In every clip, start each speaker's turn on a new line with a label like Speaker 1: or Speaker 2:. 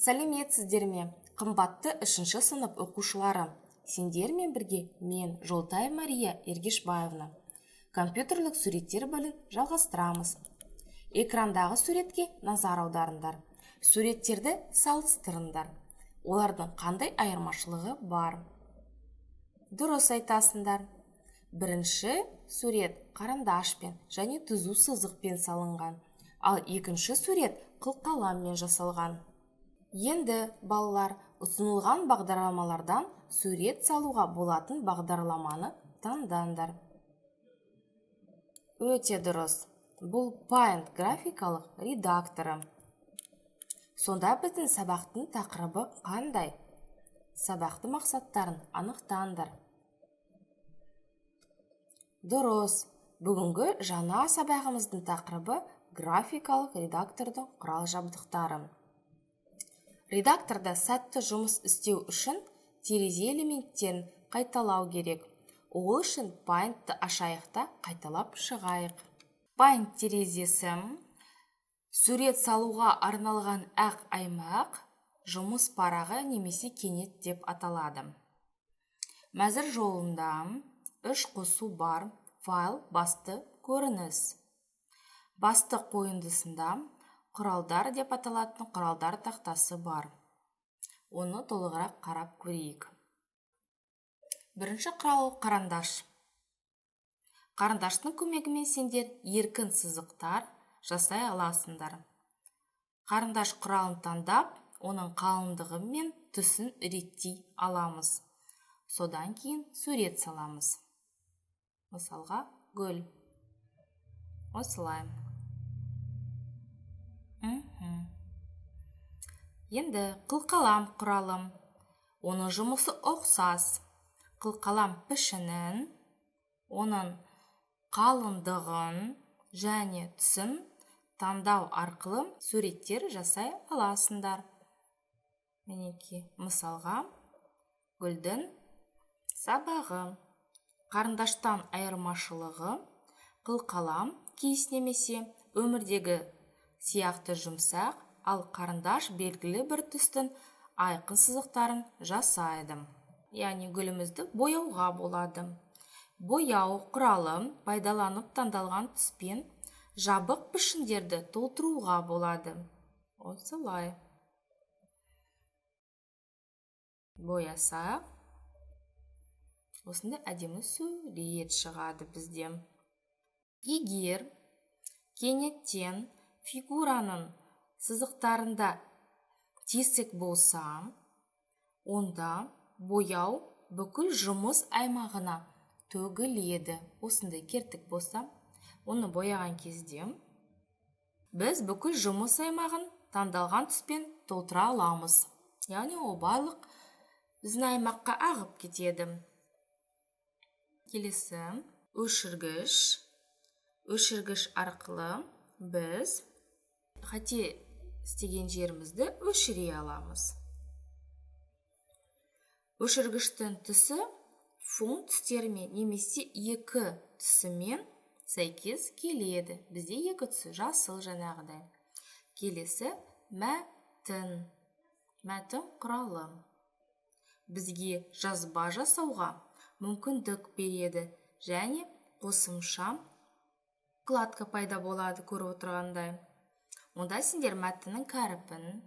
Speaker 1: Сәлеметсіздер ме, қымбатты 3 сынып оқушылары. Сендермен бірге мен Жолтай Мария Ергешбаевна. Компьютерлік суреттер бөлін жалғастырамыз. Экрандағы суретке назар аударыңдар. Суреттерді салыстырыңдар. Олардың қандай айырмашылығы бар? Дұрыс айтасыңдар. Бірінші сурет қарындашпен және түзу сызықпен салынған, ал екінші сурет қылқаламмен жасалған. Енді балалар, ұсынылған бағдарламалардан сурет салуға болатын бағдарламаны таңдаңдар. Өте дұрыс. Бұл Paint графикалық редакторы. Сонда біздің сабақтың тақырыбы қандай? Сабақты мақсаттарын анықтаңдар. Дұрыс. Бүгінгі жаңа сабағымыздың тақырыбы графикалық редактордың құрал жабдықтары. Редакторда сәтті жұмыс істеу үшін терезе элементтерін қайталау керек. Ол үшін Paint'ты ашайық та қайталап шығайық. Paint терезесі сурет салуға арналған ақ аймақ, жұмыс парағы немесе кенет деп аталады. Мәзір жолында 3 қосу бар, файл басты көрініс. Басты қойындысында құралдар деп аталатын құралдар тақтасы бар. Оны толығырақ қарап көрейік. Бірінші құрал қарындаш. Қарындаштың көмегімен сендер еркін сызықтар жасай аласыңдар. Қарындаш құралын таңдап, оның қалыңдығы мен түсін реттей аламыз. Содан кейін сурет саламыз. Мысалға, гүл. Осылай. Енді қылқалам құралым. Оның жұмысы ұқсас. Қылқалам пішінін, оның қалыңдығын және түсін таңдау арқылы суреттер жасай аласыңдар. Мінеки, мысалға, гүлдің сабағы. Қарындаштан айырмашылығы қылқалам кейіс немесе өмірдегі сияқты жұмсақ, ал қарындаш белгілі бір түстің айқын сызықтарын жасайды. Яғни гүлімізді бояуға болады. Бояу құралым пайдаланып таңдалған түспен жабық пішіндерді толтыруға болады. Осылай. Боясақ, осында әдемі сурет шығады бізде. Егер кенеттен фигураның сызықтарында тесік болса, онда бояу бүкіл жұмыс аймағына төгіледі. Осындай кертік болса, оны бояған кезде біз бүкіл жұмыс аймағын таңдалған түспен толтыра аламыз. Яғни ол барлық біздің аймаққа ағып кетеді. Келесі өшіргіш. Өшіргіш арқылы біз қате істеген жерімізді өшіре аламыз. Өшіргіштің түсі фон түстерімен немесе екі түсімен сәйкес келеді. Бізде екі түсі жасыл жаңағыдай. Келесі мәтін. Мәтін құралы. Бізге жазба жасауға мүмкіндік береді және қосымша вкладка пайда болады көріп отырғандай. Онда сендер мәтіннің кәріпін,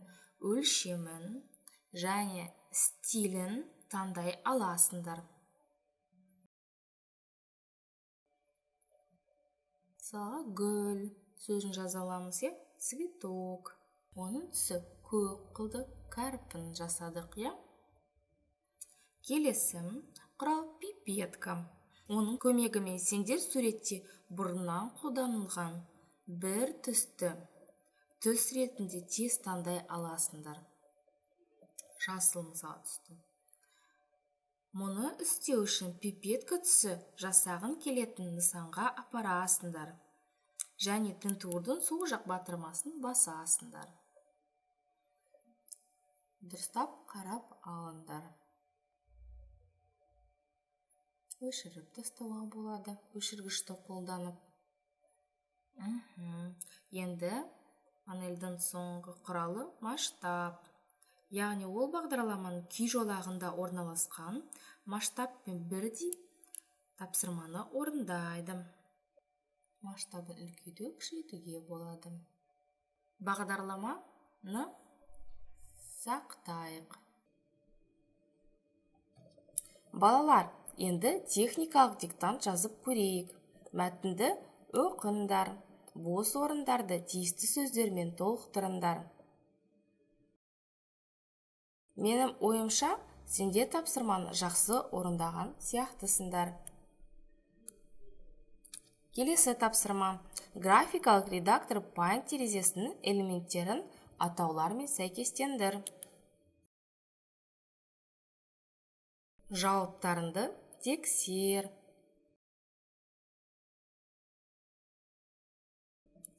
Speaker 1: өлшемін және стилін таңдай аласыңдар. Мысалы, гүл сөзін жаза аламыз, цветок. Оның түсі көк қылды кәріпін жасадық, Келесі құрал пипетка. Оның көмегімен сендер суретте бұрыннан қолданылған бір түсті түс ретінде тез таңдай аласыңдар. Жасыл мысалы түсті. Мұны істеу үшін пипетка түсі жасағын келетін нысанға апарасыңдар. Және тінтуірдің сол жақ батырмасын басасыңдар. Дұрыстап қарап алыңдар. Өшіріп тастауға болады, өшіргішті қолданып. Енді панельдің соңғы құралы масштаб. яғни ол бағдарламаның күй жолағында орналасқан масштабпен бірдей тапсырманы орындайды. Масштабын үлкейту, кішірейтуге болады. Бағдарламаны сақтайық. Балалар, енді техникалық диктант жазып көрейік. Мәтінді оқыңдар. Бос орындарды тиісті сөздермен толықтырыңдар. Менің ойымша, сендер тапсырманы жақсы орындаған сияқтысыңдар. Келесі тапсырма. Графикалық редактор Paint терезесінің элементтерін атаулармен сәйкестендір. Жауаптарыңды тексер.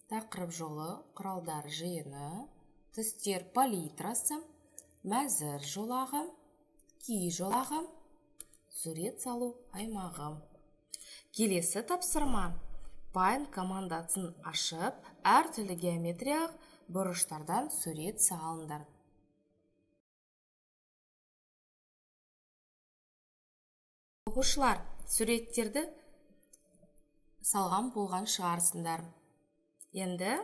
Speaker 1: Тақырып жолы, құралдар жиыны, түстер палитрасы, мәзір жолағы, күй жолағы, сурет салу аймағы. Келесі тапсырма. Paint командасын ашып, әртүрлі геометриялық бұрыштардан сурет салыңдар. Оқушылар, суреттерді салған болған шығарсыңдар. Енді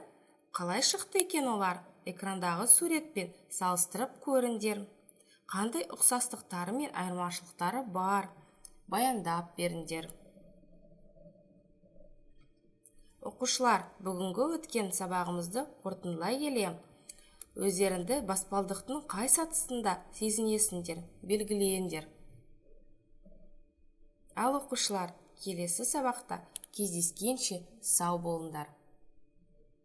Speaker 1: қалай шықты екен олар? Экрандағы суретпен салыстырып көріңдер. Қандай ұқсастықтары мен айырмашылықтары бар? Баяндап беріңдер. Оқушылар, бүгінгі өткен сабағымызды қорытындылай келе, өздеріңді баспалдықтың қай сатысында сезінесіңдер, белгілейіндер. Ал оқушылар, келесі сабақта кездескенше сау болыңдар.